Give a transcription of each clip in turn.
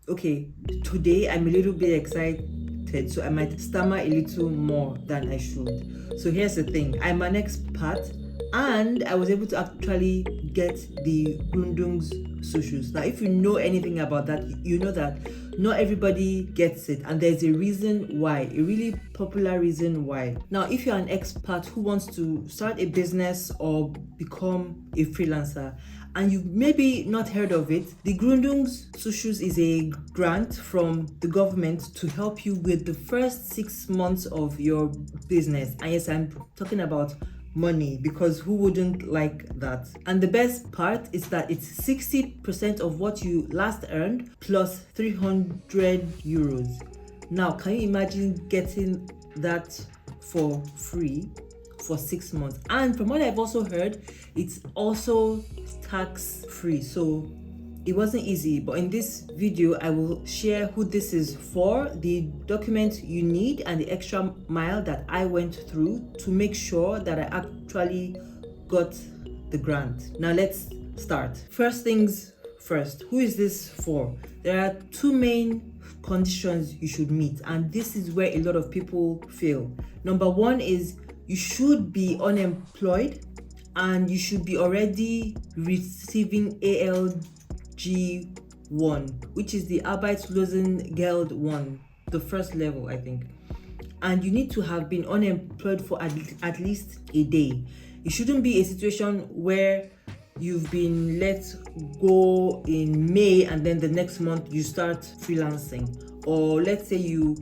okay, today I'm a little bit excited, so I might stammer a little more than I should. So here's the thing, I'm an expat and I was able to actually get the Gründungszuschuss. Now, if you know anything about that, you know that not everybody gets it, and there's a reason why, a really popular reason why. Now, if you're an expat who wants to start a business or become a freelancer, and you've maybe not heard of it, the Gründungszuschuss is a grant from the government to help you with the first 6 months of your business. And yes, I'm talking about money, because who wouldn't like that? And the best part is that it's 60% of what you last earned plus 300 euros. Now, can you imagine getting that for free for 6 months? And from what I've also heard, it's also tax free. So it wasn't easy, but in this video I will share who this is for, the documents you need, and the extra mile that I went through to make sure that I actually got the grant. Now let's start. First things first, who is this for? There are two main conditions you should meet, and this is where a lot of people fail. Number one is you should be unemployed and you should be already receiving ALG1, which is the Arbeitslosengeld 1, the first level, I think. And you need to have been unemployed for at least a day. It shouldn't be a situation where you've been let go in May and then the next month you start freelancing. Or let's say you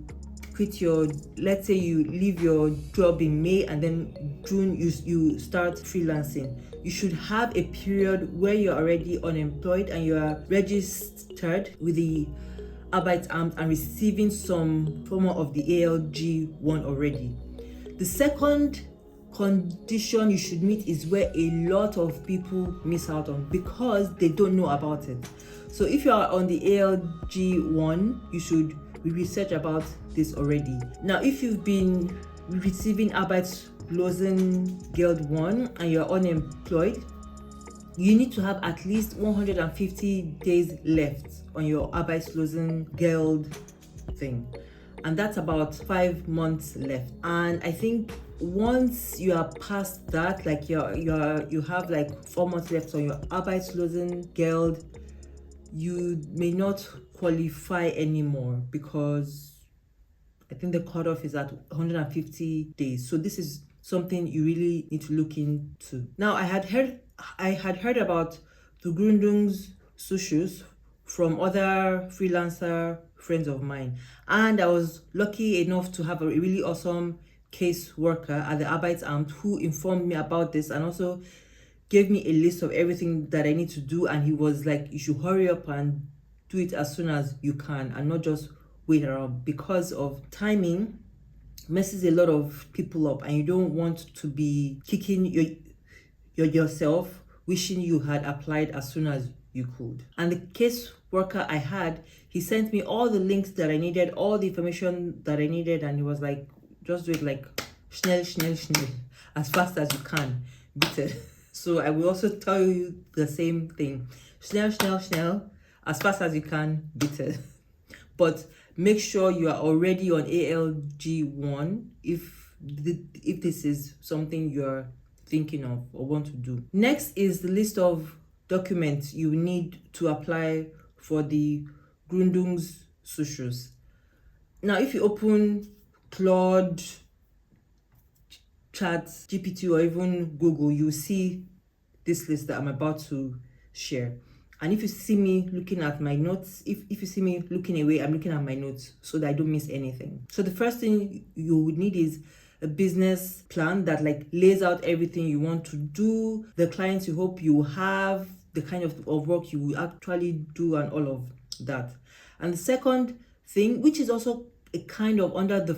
leave your job in May and then June you start freelancing. You should have a period where you're already unemployed and you are registered with the Arbeitsamt and receiving some form of the ALG1 already. The second condition you should meet is where a lot of people miss out on because they don't know about it. So if you are on the ALG1, you should research about this already. Now, if you've been receiving Arbeitslosengeld 1 and you're unemployed, you need to have at least 150 days left on your Arbeitslosengeld thing. And that's about 5 months left. And I think once you are past that, like you have like 4 months left on your Arbeitslosengeld, you may not qualify anymore because I think the cutoff is at 150 days. So this is something you really need to look into. Now, I had heard about the Gründungszuschuss from other freelancer friends of mine, and I was lucky enough to have a really awesome case worker at the Arbeitsamt who informed me about this and also gave me a list of everything that I need to do, and he was like, you should hurry up and do it as soon as you can and not just wait around, because of timing messes a lot of people up and you don't want to be kicking yourself wishing you had applied as soon as you could. And the case worker I had, he sent me all the links that I needed, all the information that I needed, and he was like, just do it like schnell, as fast as you can. Bitte. So I will also tell you the same thing. Schnell, as fast as you can, bitte. But make sure you are already on ALG1 if this is something you're thinking of or want to do. Next is the list of documents you need to apply for the Gründungszuschuss. Now, if you open Claude, Chat, GPT, or even Google, you see this list that I'm about to share. And if you see me looking at my notes, if you see me looking away, I'm looking at my notes so that I don't miss anything. So the first thing you would need is a business plan that like lays out everything you want to do, the clients you hope you have, the kind of work you will actually do, and all of that. And the second thing, which is also a kind of under the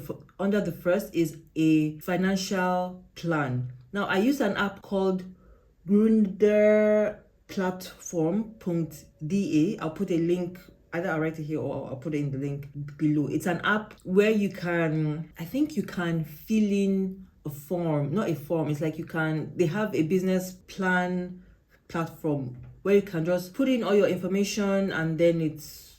first, is a financial plan. Now, I use an app called Gründerplattform.de. I'll put a link, either I'll write it here or I'll put it in the link below. It's an app where you can, I think you can fill in a form, not a form, it's like they have a business plan platform where you can just put in all your information and then it's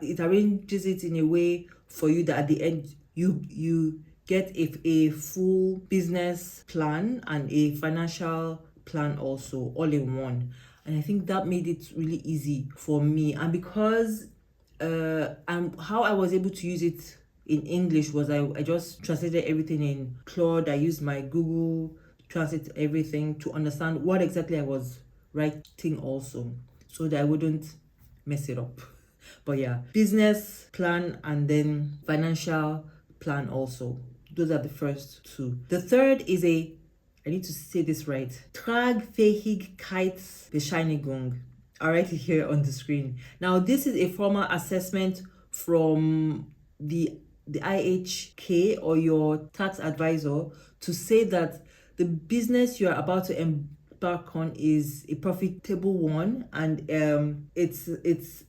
it arranges it in a way for you that at the end you get a full business plan and a financial plan also all in one. And I think that made it really easy for me. And because and how I was able to use it in English was I just translated everything in Claude. I used my Google Translate everything to understand what exactly I was writing also, so that I wouldn't mess it up. But yeah, business plan and then financial plan also. Those are the first two. The third is I need to say this right. Tragfähigkeitsbescheinigung. I'll write it here on the screen. Now, this is a formal assessment from the IHK or your tax advisor to say that the business you're about to embark on is a profitable one, and it's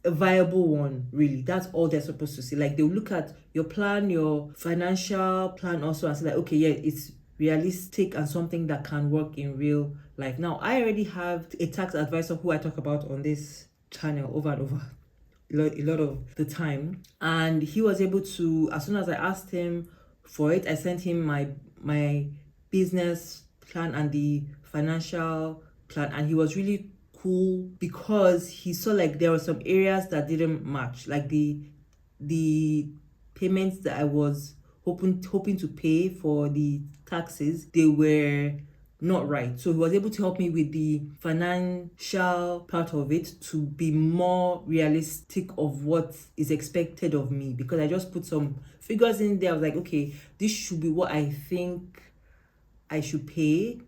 a viable one. Really, that's all they're supposed to see. Like, they'll look at your plan, your financial plan also, and say like, okay, yeah, it's realistic and something that can work in real life. Now, I already have a tax advisor who I talk about on this channel over and over a lot of the time, and he was able to, as soon as I asked him for it, I sent him my business plan and the financial plan, and he was really cool because he saw like there were some areas that didn't match, like the payments that I was hoping to pay for the taxes, they were not right. So he was able to help me with the financial part of it to be more realistic of what is expected of me, because I just put some figures in there. I was like, okay, this should be what I think I should pay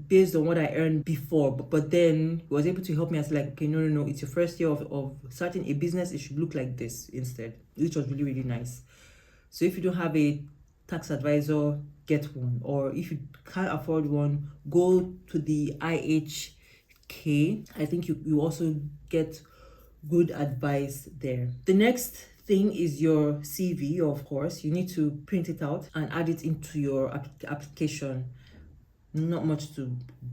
based on what I earned before. But then he was able to help me. I was like, okay, no, it's your first year of starting a business. It should look like this instead, which was really, really nice. So if you don't have a tax advisor, get one. Or if you can't afford one, go to the IHK. I think you also get good advice there. The next thing is your CV, of course. You need to print it out and add it into your application. Not much to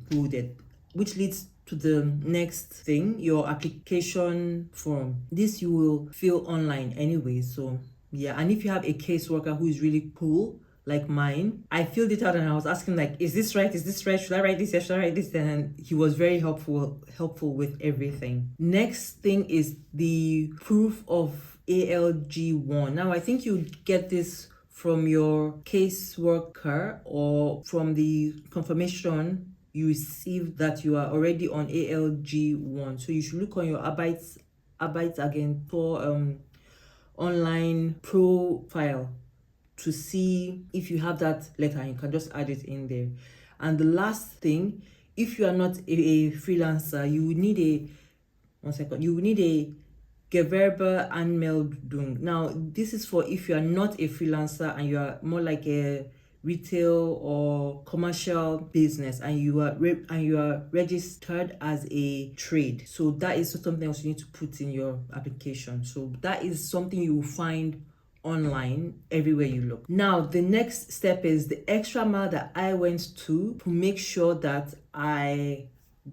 do there, which leads to the next thing, your application form. This you will fill online anyway, so yeah. And if you have a caseworker who is really cool like mine, I filled it out and I was asking like, is this right, should I write this here, should I write this? And he was very helpful with everything. Next thing is the proof of ALG1. Now, I think you get this from your caseworker or from the confirmation you receive that you are already on ALG1. So you should look on your Arbeitsagentur online profile to see if you have that letter, and you can just add it in there. And the last thing, if you are not a freelancer, you would need a Gewerbeanmeldung. Now, this is for if you are not a freelancer and you are more like a retail or commercial business, and you are registered as a trade. So that is something else you need to put in your application. So that is something you will find online everywhere you look. Now, the next step is the extra mile that I went to make sure that I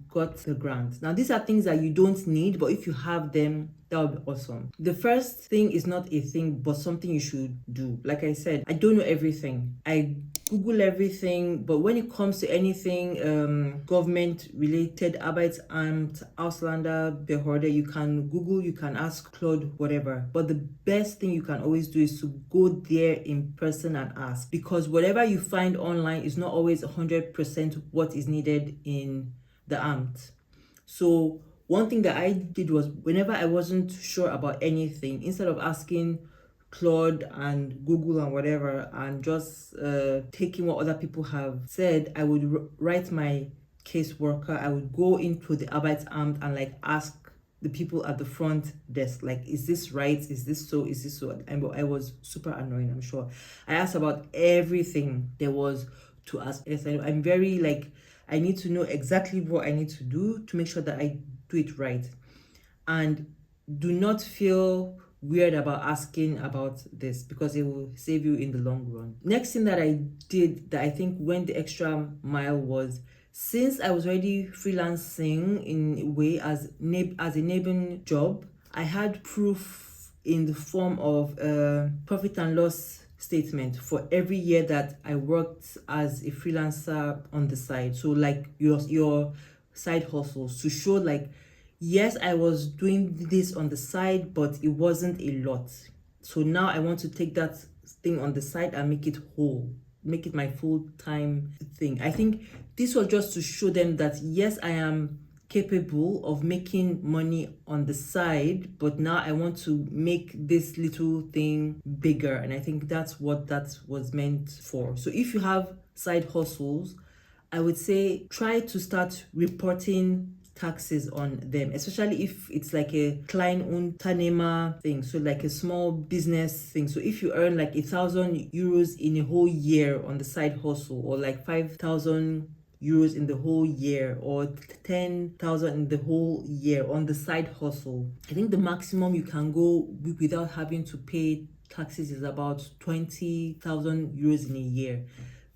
got the grant. Now, these are things that you don't need, but if you have them, that would be awesome. The first thing is not a thing, but something you should do. Like I said, I don't know everything. I Google everything, but when it comes to anything government related, Arbeitsamt, Ausländerbehörde, you can Google, you can ask Claude, whatever. But the best thing you can always do is to go there in person and ask, because whatever you find online is not always 100% what is needed in the Amt. So one thing that I did was, whenever I wasn't sure about anything, instead of asking Claude and Google and whatever and just taking what other people have said, I would write my caseworker. I would go into the Arbeitsamt and like ask the people at the front desk, like, is this right? Is this so? Is this so? And I was super annoying, I'm sure. I asked about everything there was to ask. I'm very like, I need to know exactly what I need to do to make sure that I do it right. And do not feel weird about asking about this, because it will save you in the long run. Next thing that I did that I think went the extra mile was, since I was already freelancing in a way as a neighboring job, I had proof in the form of a profit and loss statement for every year that I worked as a freelancer on the side. So like your side hustles, to show like, yes, I was doing this on the side, but it wasn't a lot. So now I want to take that thing on the side and make it whole, make it my full-time thing. I think this was just to show them that yes, I am capable of making money on the side, but now I want to make this little thing bigger. And I think that's what that was meant for. So if you have side hustles, I would say try to start reporting taxes on them, especially if it's like a Kleinunternehmer thing, so like a small business thing. So if you earn like 1,000 euros in a whole year on the side hustle, or like 5,000 euros in the whole year, or 10,000 in the whole year on the side hustle, I think the maximum you can go without having to pay taxes is about 20,000 euros in a year.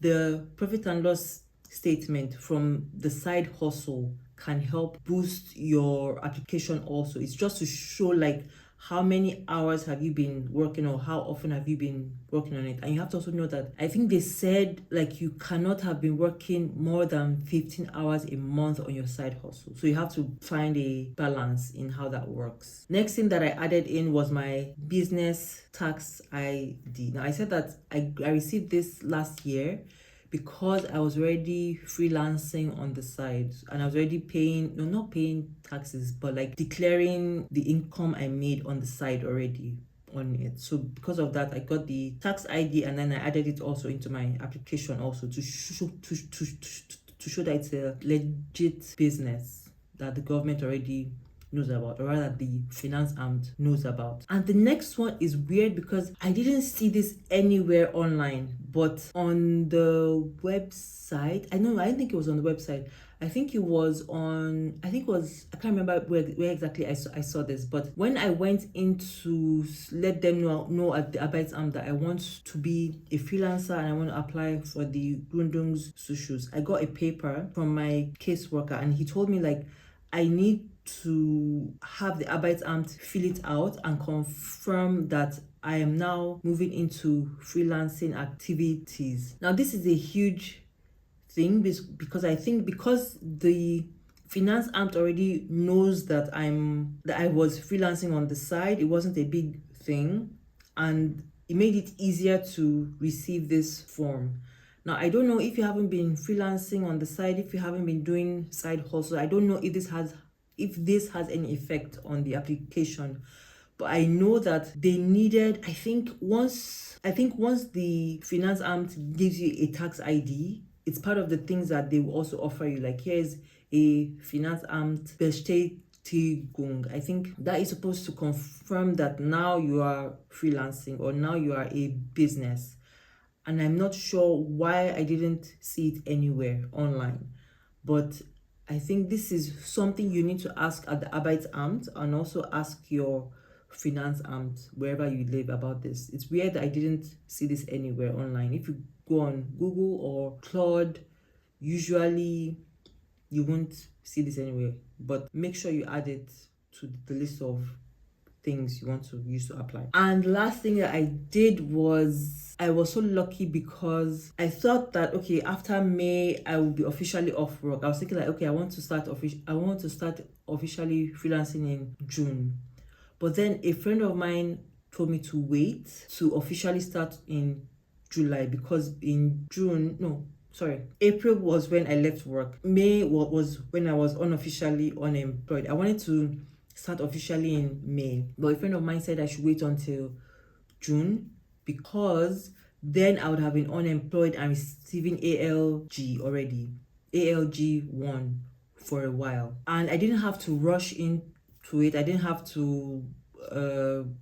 The profit and loss statement from the side hustle can help boost your application also. It's just to show like how many hours have you been working, or how often have you been working on it. And you have to also know that I think they said like you cannot have been working more than 15 hours a month on your side hustle. So you have to find a balance in how that works. Next thing that I added in was my business tax ID. Now I said that I received this last year because I was already freelancing on the side, and I was already paying, no, not paying taxes, but like declaring the income I made on the side already on it. So because of that, I got the tax ID, and then I added it also into my application also to show that it's a legit business that the government already knows about, or rather the finance amt knows about. And the next one is weird because I didn't see this anywhere online, but on the website, I didn't think it was on the website. I think it was on, I can't remember where exactly I saw this, but when I went in to let them know at the Arbeitsamt that I want to be a freelancer and I want to apply for the Gründungszuschuss, I got a paper from my caseworker, and he told me like, I need to have the Arbeitsamt fill it out and confirm that I am now moving into freelancing activities. Now, this is a huge thing because I think because the finance amt already knows that I was freelancing on the side, it wasn't a big thing, and it made it easier to receive this form. Now, I don't know if you haven't been freelancing on the side, if you haven't been doing side hustle. I don't know if this has any effect on the application, but I know that they needed, I think once the finance amt gives you a tax ID, it's part of the things that they will also offer you. Like, here's a Finanzamt Bestätigung. I think that is supposed to confirm that now you are freelancing, or now you are a business. And I'm not sure why I didn't see it anywhere online. But I think this is something you need to ask at the Arbeitsamt, and also ask your Finanzamt wherever you live about this. It's weird that I didn't see this anywhere online. If you go on Google or Claude, usually you won't see this anywhere. But make sure you add it to the list of things you want to use to apply. And the last thing that I did was, I was so lucky because I thought that, okay, after May I will be officially off work. I was thinking like, okay, I want to start officially freelancing in June. But then a friend of mine told me to wait to officially start in July, because in April was when I left work. May was when I was unofficially unemployed. I wanted to start officially in May, but a friend of mine said I should wait until June, because then I would have been unemployed and receiving ALG already, ALG1 for a while, and I didn't have to rush into it. I didn't have to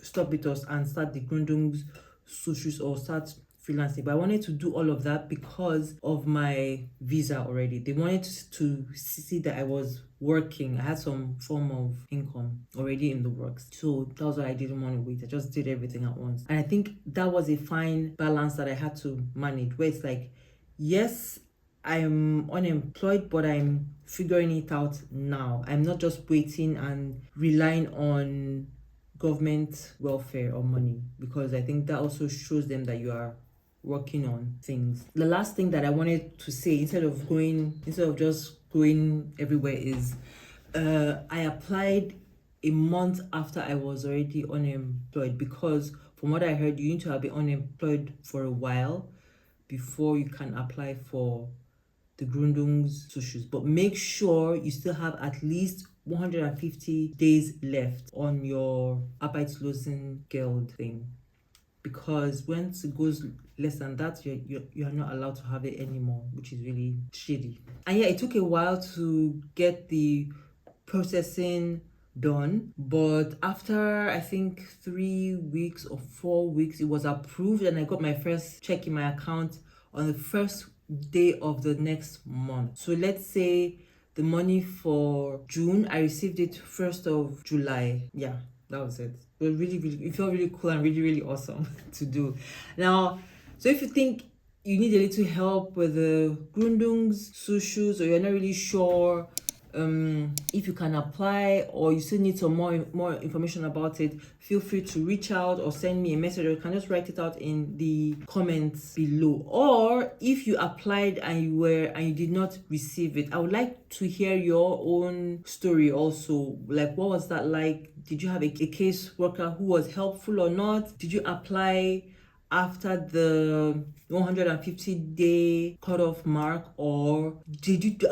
stop it and start the Gründungszuschuss or start freelancing, but I wanted to do all of that because of my visa already. They wanted to see that I was working. I had some form of income already in the works. So that was why I didn't want to wait. I just did everything at once. And I think that was a fine balance that I had to manage, where it's like, yes, I'm unemployed, but I'm figuring it out now. I'm not just waiting and relying on government welfare or money, because I think that also shows them that you are working on things. The last thing that I wanted to say, instead of just going everywhere, is I applied a month after I was already unemployed, because from what I heard, you need to have been unemployed for a while before you can apply for the Gründungszuschuss. But make sure you still have at least 150 days left on your Arbeitslosengeld thing, because once it goes less than that, you're not allowed to have it anymore, which is really shitty. And yeah, it took a while to get the processing done, but after I think 3 weeks or 4 weeks, it was approved, and I got my first check in my account on the first day of the next month. So let's say the money for June, I received it 1st of July. Yeah, that was it. It was it felt really cool and really awesome to do. Now, so if you think you need a little help with the Gründungszuschuss, or you're not really sure if you can apply, or you still need some more information about it, feel free to reach out or send me a message, or you can just write it out in the comments below. Or if you applied and you did not receive it, I would like to hear your own story also. Like, what was that like? Did you have a case worker who was helpful or not? Did you apply after the 150-day cutoff mark, or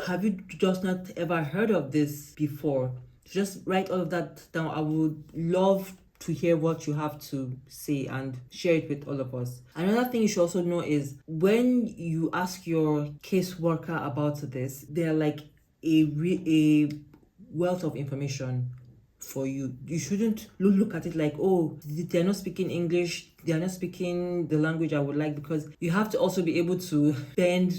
have you just not ever heard of this before? Just write all of that down. I would love to hear what you have to say and share it with all of us. Another thing you should also know is, when you ask your caseworker about this, they're like a wealth of information for you. You shouldn't look at it like, oh, they're not speaking English, they're not speaking the language I would like, because you have to also be able to bend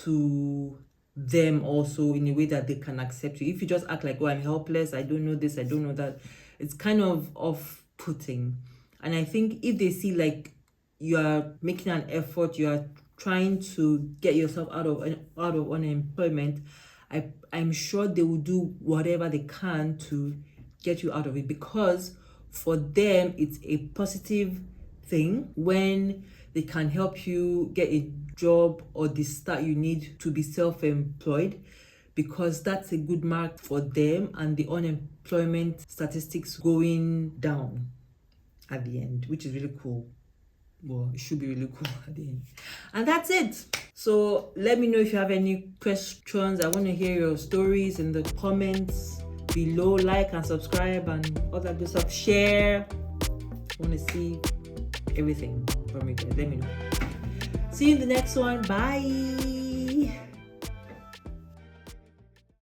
to them also in a way that they can accept you. If you just act like, oh, I'm helpless, I don't know this, I don't know that, it's kind of off-putting. And I think if they see like you are making an effort, you are trying to get yourself out of unemployment, I'm sure they will do whatever they can to get you out of it, because for them it's a positive thing when they can help you get a job or the start you need to be self-employed, because that's a good mark for them, and the unemployment statistics going down at the end, which is really cool. Well, it should be really cool at the end. And that's it. So let me know if you have any questions. I want to hear your stories in the comments below. Like and subscribe and all that good stuff. Share. I want to see everything from you guys. Let me know. See you in the next one. Bye.